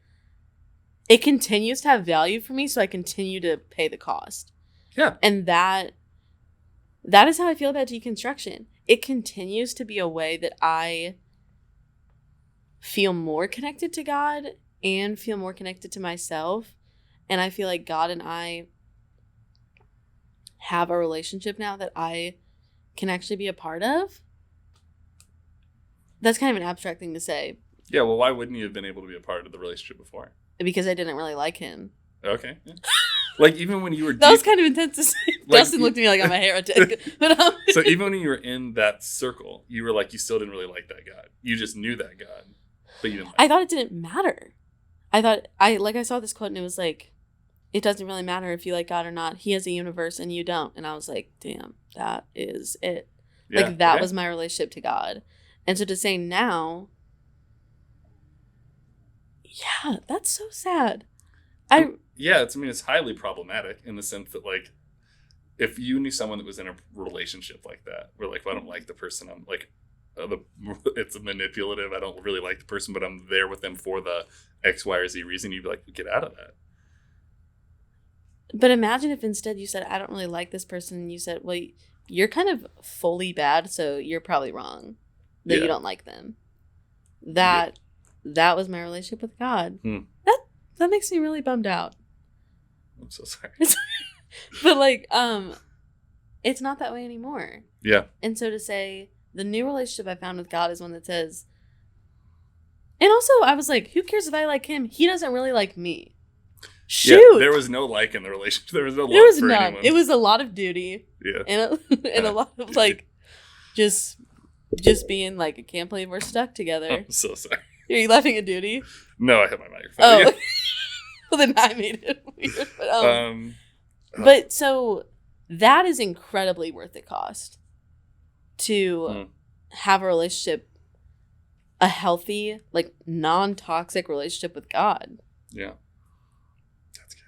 it continues to have value for me, so I continue to pay the cost. Yeah. And that is how I feel about deconstruction. It continues to be a way that I feel more connected to God and feel more connected to myself. And I feel like God and I have a relationship now that I can actually be a part of. That's kind of an abstract thing to say. Yeah, well, why wouldn't you have been able to be a part of the relationship before? Because I didn't really like him. Okay. Yeah. Like, even when you were... That was kind of intense to say. Like, Dustin looked at me like I'm a heretic. But, so even when you were in that circle, you were like, you still didn't really like that God. You just knew that God, but you didn't like I thought it didn't matter. I saw this quote and it was like, it doesn't really matter if you like God or not. He has a universe and you don't. And I was like, damn, that is it. Yeah, like, that was my relationship to God. And so to say now, yeah, that's so sad. It's highly problematic in the sense that, like, if you knew someone that was in a relationship like that, where, like, if I don't like the person, I'm like, it's manipulative. I don't really like the person, but I'm there with them for the X, Y, or Z reason. You'd be like, get out of that. But imagine if instead you said, I don't really like this person, and you said, well, you're kind of fully bad, so you're probably wrong that you don't like them. that was my relationship with God. That makes me really bummed out. I'm so sorry. But like, it's not that way anymore. Yeah. And so to say the new relationship I found with God is one that says, and also I was like, who cares if I like him? He doesn't really like me. Shoot. Yeah, there was no like in the relationship. There was no love for none. anyone. It was a lot of duty. Yeah. And a lot of like just being like, I can't believe we're stuck together. I'm so sorry. Are you laughing at duty? No, I hit my microphone. Oh. Well, then I made it weird. But so that is incredibly worth the cost to have a relationship, a healthy, like non-toxic relationship with God. Yeah. That's good.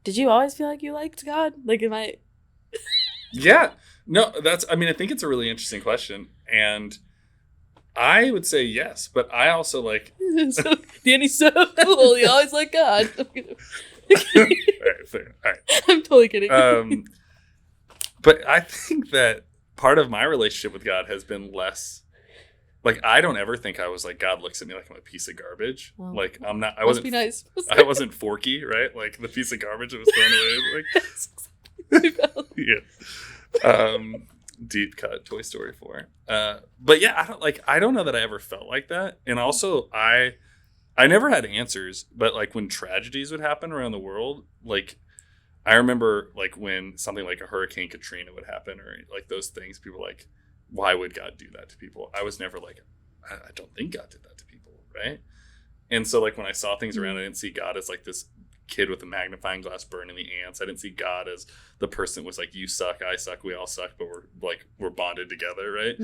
Did you always feel like you liked God? Like, am I? Yeah. No, I think it's a really interesting question. And I would say yes, but I also like... Danny's so cool. He always liked God. All right, fair. All right. I'm totally kidding. But I think that part of my relationship with God has been less... Like, I don't ever think I was like, God looks at me like I'm a piece of garbage. Well, like, I'm not... I wasn't... Be nice. I wasn't Forky, right? Like, the piece of garbage that was thrown away. Like, yeah. Deep cut Toy Story 4. But yeah, I don't know that I ever felt like that. And also I never had answers, but like when tragedies would happen around the world, like I remember like when something like a Hurricane Katrina would happen or like those things, people were like, why would God do that to people? I was never like, I don't think God did that to people, right? And so like when I saw things around, I didn't see God as like this kid with a magnifying glass burning the ants. I didn't see God as the person that was like, you suck, I suck, we all suck, but we're bonded together, right?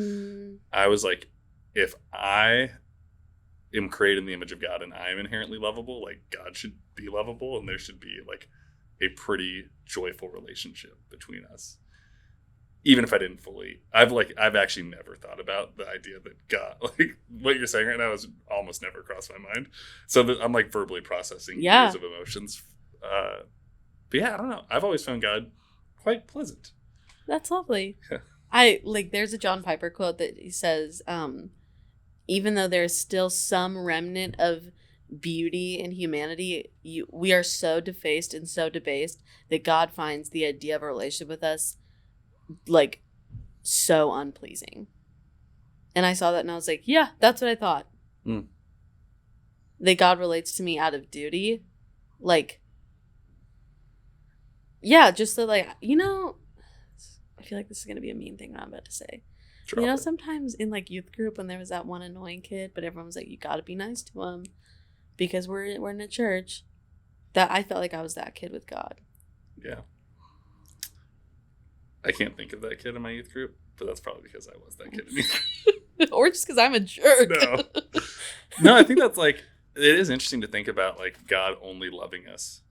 I was like, if I am created in the image of God and I am inherently lovable, like God should be lovable and there should be like a pretty joyful relationship between us. Even if I didn't fully, I've actually never thought about the idea that God, like what you're saying right now, has almost never crossed my mind. So I'm like verbally processing years of emotions. But yeah, I don't know. I've always found God quite pleasant. That's lovely. There's a John Piper quote that he says, even though there's still some remnant of beauty in humanity, we are so defaced and so debased that God finds the idea of a relationship with us like so unpleasing. And I saw that and I was like, yeah, that's what I thought. That God relates to me out of duty. Like, yeah, just so like, I feel like this is going to be a mean thing I'm about to say. Sometimes in like youth group when there was that one annoying kid, but everyone was like, you got to be nice to him because we're in a church, that I felt like I was that kid with God. Yeah. I can't think of that kid in my youth group, but that's probably because I was that kid in youth group. Or just because I'm a jerk. No, I think that's like, it is interesting to think about like God only loving us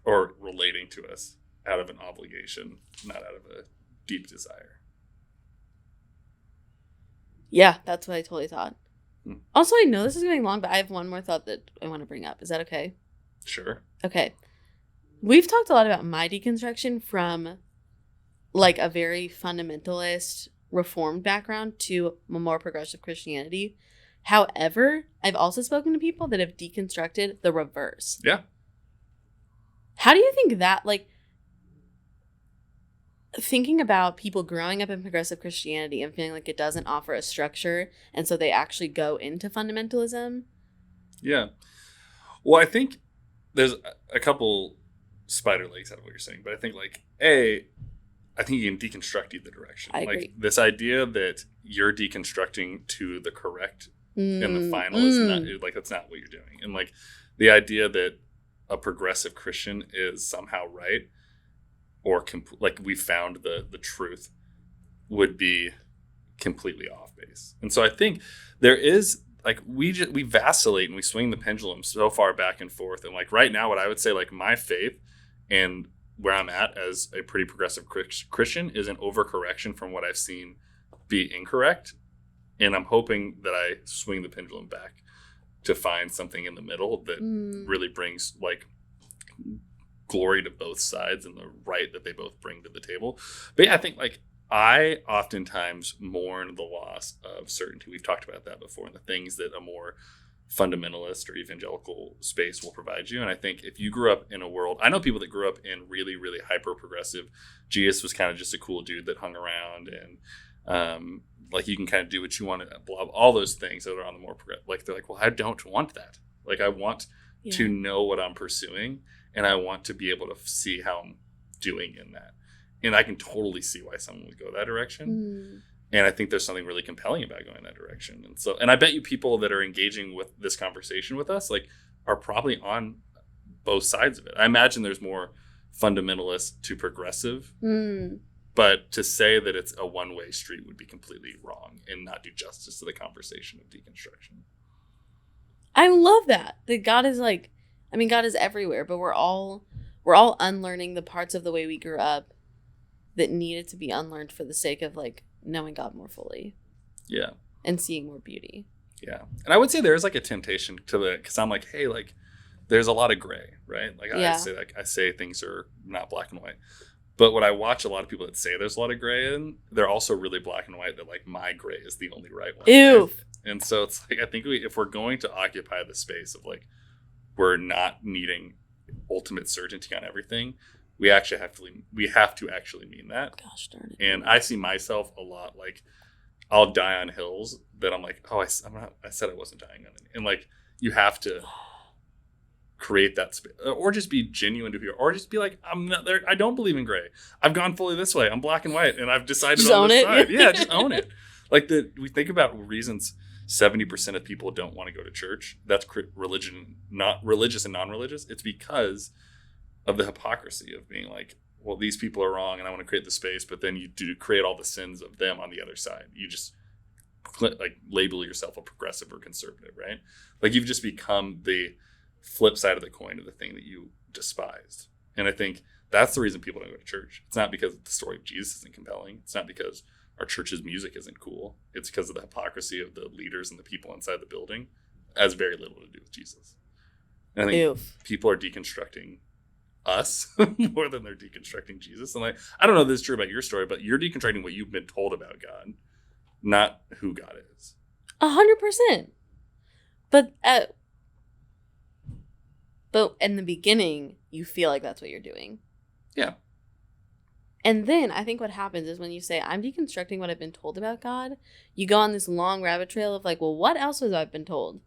or relating to us out of an obligation, not out of a deep desire. Yeah, that's what I totally thought. Also, I know this is getting long, but I have one more thought that I want to bring up. Is that okay? Sure. Okay. We've talked a lot about my deconstruction from like a very fundamentalist reformed background to a more progressive Christianity. However, I've also spoken to people that have deconstructed the reverse. Yeah. How do you think that, like, thinking about people growing up in progressive Christianity and feeling like it doesn't offer a structure, and so they actually go into fundamentalism? Yeah. Well, I think there's a couple spider legs out of what you're saying, but I think like, I think you can deconstruct either direction. I agree. Like this idea that you're deconstructing to the correct and the final is not like, that's not what you're doing. And like the idea that a progressive Christian is somehow right or like we found the truth would be completely off base. And so I think there is like, we vacillate and we swing the pendulum so far back and forth. And like right now, what I would say, like my faith and where I'm at as a pretty progressive Christian is an overcorrection from what I've seen be incorrect. And I'm hoping that I swing the pendulum back to find something in the middle that really brings like glory to both sides and the right that they both bring to the table. But yeah, I think like I oftentimes mourn the loss of certainty. We've talked about that before, and the things that a more fundamentalist or evangelical space will provide you. And I think if you grew up in a world, I know people that grew up in really, really hyper progressive. Jesus was kind of just a cool dude that hung around, and like you can kind of do what you want, blah, all those things that are on the more like they're like, well, I don't want that. Like I want to know what I'm pursuing, and I want to be able to see how I'm doing in that. And I can totally see why someone would go that direction. And I think there's something really compelling about going that direction. And so, and I bet you people that are engaging with this conversation with us, like, are probably on both sides of it. I imagine there's more fundamentalist to progressive, but to say that it's a one-way street would be completely wrong and not do justice to the conversation of deconstruction. I love that God is like, I mean, God is everywhere, but we're all unlearning the parts of the way we grew up that needed to be unlearned for the sake of like knowing God more fully. Yeah. And seeing more beauty. Yeah. And I would say there's like a temptation to because I'm like, hey, like there's a lot of gray, right? Like I say things are not black and white. But when I watch a lot of people that say there's a lot of gray in, they're also really black and white that like my gray is the only right one. Ew. Right? And so it's like, I think if we're going to occupy the space of like, we're not needing ultimate certainty on everything, we have to actually mean that. Gosh darn it. And I see myself a lot like I'll die on hills that I'm like, oh, I said I wasn't dying on it. And like you have to create that space, or just be genuine to people, or just be like, I'm not there. I don't believe in gray. I've gone fully this way. I'm black and white, and I've decided just on this side. Yeah, just own it. Like we think about reasons 70% of people don't want to go to church. That's religion, not religious and non-religious. It's because of the hypocrisy of being like, well, these people are wrong and I want to create the space, but then you do create all the sins of them on the other side. You just like label yourself a progressive or conservative, right? Like you've just become the flip side of the coin of the thing that you despised. And I think that's the reason people don't go to church. It's not because the story of Jesus isn't compelling. It's not because our church's music isn't cool. It's because of the hypocrisy of the leaders and the people inside the building. It has very little to do with Jesus. And I think people are deconstructing us more than they're deconstructing Jesus. And like, I don't know if this is true about your story, but you're deconstructing what you've been told about God, not who God is. 100%. But in the beginning, you feel like that's what you're doing. Yeah. And then I think what happens is when you say, I'm deconstructing what I've been told about God, you go on this long rabbit trail of like, well, what else have I been told?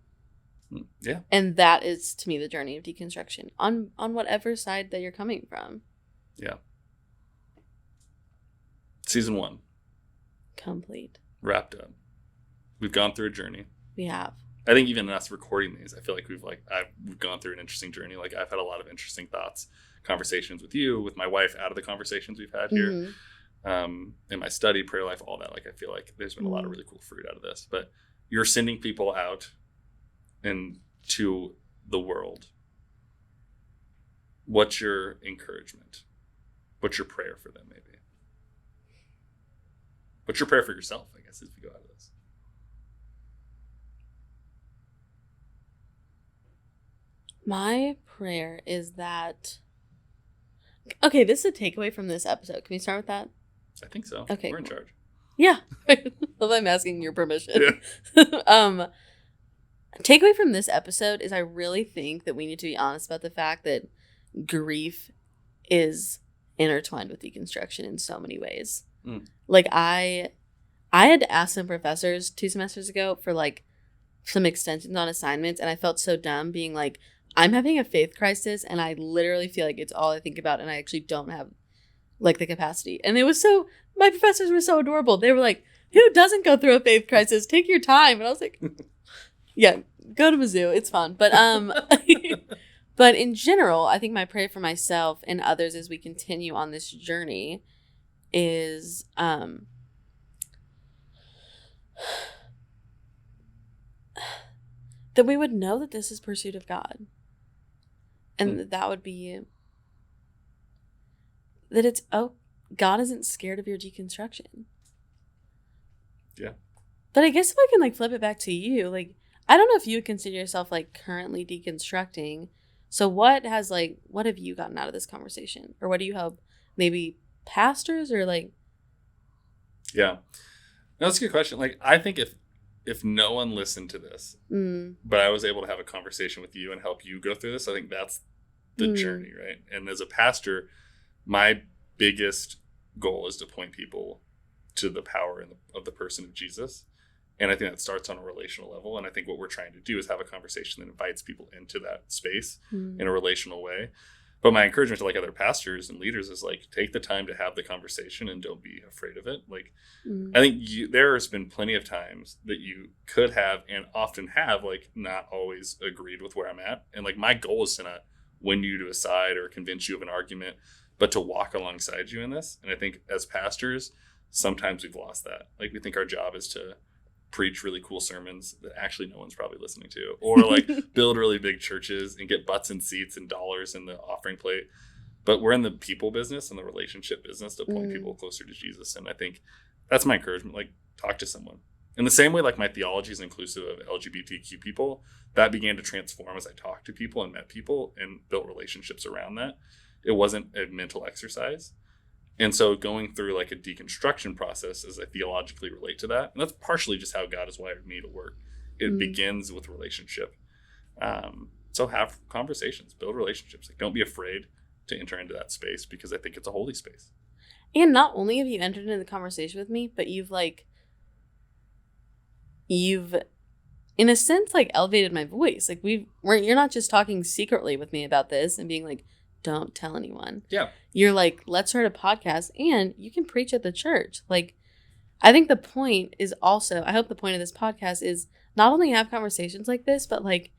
Yeah. And that is, to me, the journey of deconstruction on whatever side that you're coming from. Yeah. Season 1. Complete. Wrapped up. We've gone through a journey. We have. I think even us recording these, I feel like we've gone through an interesting journey. Like I've had a lot of interesting thoughts, conversations with you, with my wife, out of the conversations we've had here, in my study, prayer life, all that. Like I feel like there's been a lot of really cool fruit out of this. But you're sending people out into the world. What's your encouragement? What's your prayer for them, maybe? What's your prayer for yourself, I guess, as we go out of this? My prayer is that... Okay, this is a takeaway from this episode. Can we start with that? I think so. Okay. We're in charge. Yeah. Well, I'm asking your permission. Yeah. Takeaway from this episode is I really think that we need to be honest about the fact that grief is intertwined with deconstruction in so many ways. Like I had to ask some professors 2 semesters ago for like some extensions on assignments, and I felt so dumb being like, I'm having a faith crisis and I literally feel like it's all I think about and I actually don't have like the capacity. And my professors were so adorable. They were like, who doesn't go through a faith crisis? Take your time. And I was like, yeah, go to Mizzou. It's fun. But but in general, I think my prayer for myself and others as we continue on this journey is that we would know that this is pursuit of God. And that would be that it's, God isn't scared of your deconstruction. Yeah. But I guess if I can like flip it back to you, like, I don't know if you would consider yourself like currently deconstructing. So what have you gotten out of this conversation? Or what do you hope maybe pastors or like Yeah. No, that's a good question. Like, I think if no one listened to this, but I was able to have a conversation with you and help you go through this, I think that's the journey, right? And as a pastor, my biggest goal is to point people to the power of the person of Jesus. And I think that starts on a relational level. And I think what we're trying to do is have a conversation that invites people into that space in a relational way. But my encouragement to like other pastors and leaders is like, take the time to have the conversation and don't be afraid of it. Like, I think there has been plenty of times that you could have and often have like not always agreed with where I'm at. And like, my goal is to not win you to a side or convince you of an argument, but to walk alongside you in this. And I think as pastors, sometimes we've lost that. Like, we think our job is to preach really cool sermons that actually no one's probably listening to, or like build really big churches and get butts and seats and dollars in the offering plate. But we're in the people business and the relationship business to point people closer to Jesus. And I think that's my encouragement. Like, talk to someone. In the same way, like my theology is inclusive of LGBTQ people, that began to transform as I talked to people and met people and built relationships around that. It wasn't a mental exercise. And so going through like a deconstruction process as I theologically relate to that, and that's partially just how God has wired me to work. It begins with relationship. So have conversations, build relationships. Like, don't be afraid to enter into that space, because I think it's a holy space. And not only have you entered into the conversation with me, but you've in a sense like elevated my voice. Like, you're not just talking secretly with me about this and being like, don't tell anyone. Yeah. You're like, let's start a podcast and you can preach at the church. Like, I think the point is also, I hope the point of this podcast is not only have conversations like this, but like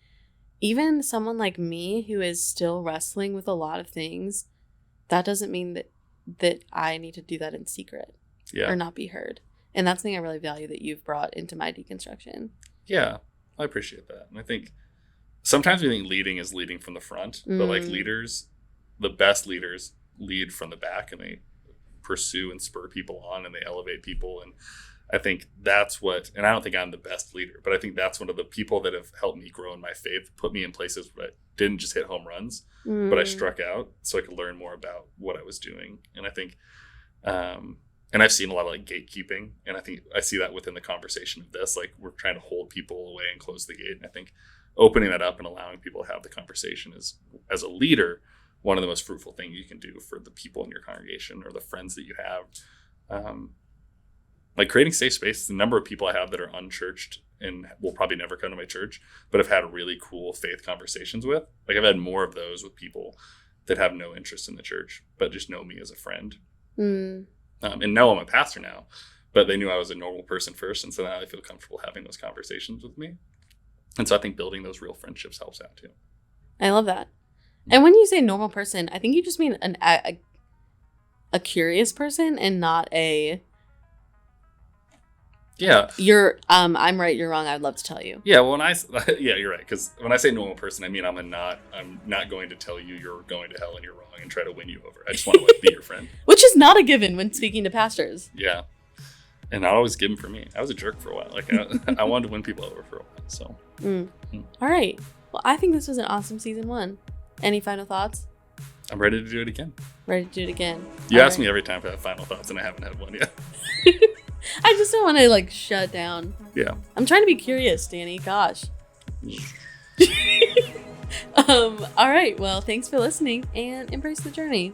even someone like me who is still wrestling with a lot of things, that doesn't mean that I need to do that in secret or not be heard. And that's something I really value that you've brought into my deconstruction. Yeah, I appreciate that. And I think sometimes we think leading is leading from the front, but like leaders, the best leaders lead from the back, and they pursue and spur people on and they elevate people. And I think that's what, and I don't think I'm the best leader, but I think that's one of the people that have helped me grow in my faith, put me in places where I didn't just hit home runs, but I struck out so I could learn more about what I was doing. And I think, and I've seen a lot of like gatekeeping, and I think I see that within the conversation of this, like we're trying to hold people away and close the gate. And I think opening that up and allowing people to have the conversation is, as a leader, one of the most fruitful things you can do for the people in your congregation or the friends that you have. Like creating safe spaces. The number of people I have that are unchurched and will probably never come to my church, but have had really cool faith conversations with. Like, I've had more of those with people that have no interest in the church, but just know me as a friend. And know I'm a pastor now, but they knew I was a normal person first. And so now they feel comfortable having those conversations with me. And so I think building those real friendships helps out too. I love that. And when you say normal person, I think you just mean a curious person and not a... Yeah. You're, I'm right, you're wrong, I'd love to tell you. Yeah, well, yeah, you're right. Because when I say normal person, I mean I'm not going to tell you you're going to hell and you're wrong and try to win you over. I just want to like be your friend. Which is not a given when speaking to pastors. Yeah. And not always given for me. I was a jerk for a while. Like I wanted to win people over for a while. So. All right. Well, I think this was an awesome season 1. Any final thoughts? I'm ready to do it again. Ready to do it again. You ask me every time if I have final thoughts, and I haven't had one yet. I just don't want to like shut down. Yeah. I'm trying to be curious, Danny. Gosh. All right. Well, thanks for listening and embrace the journey.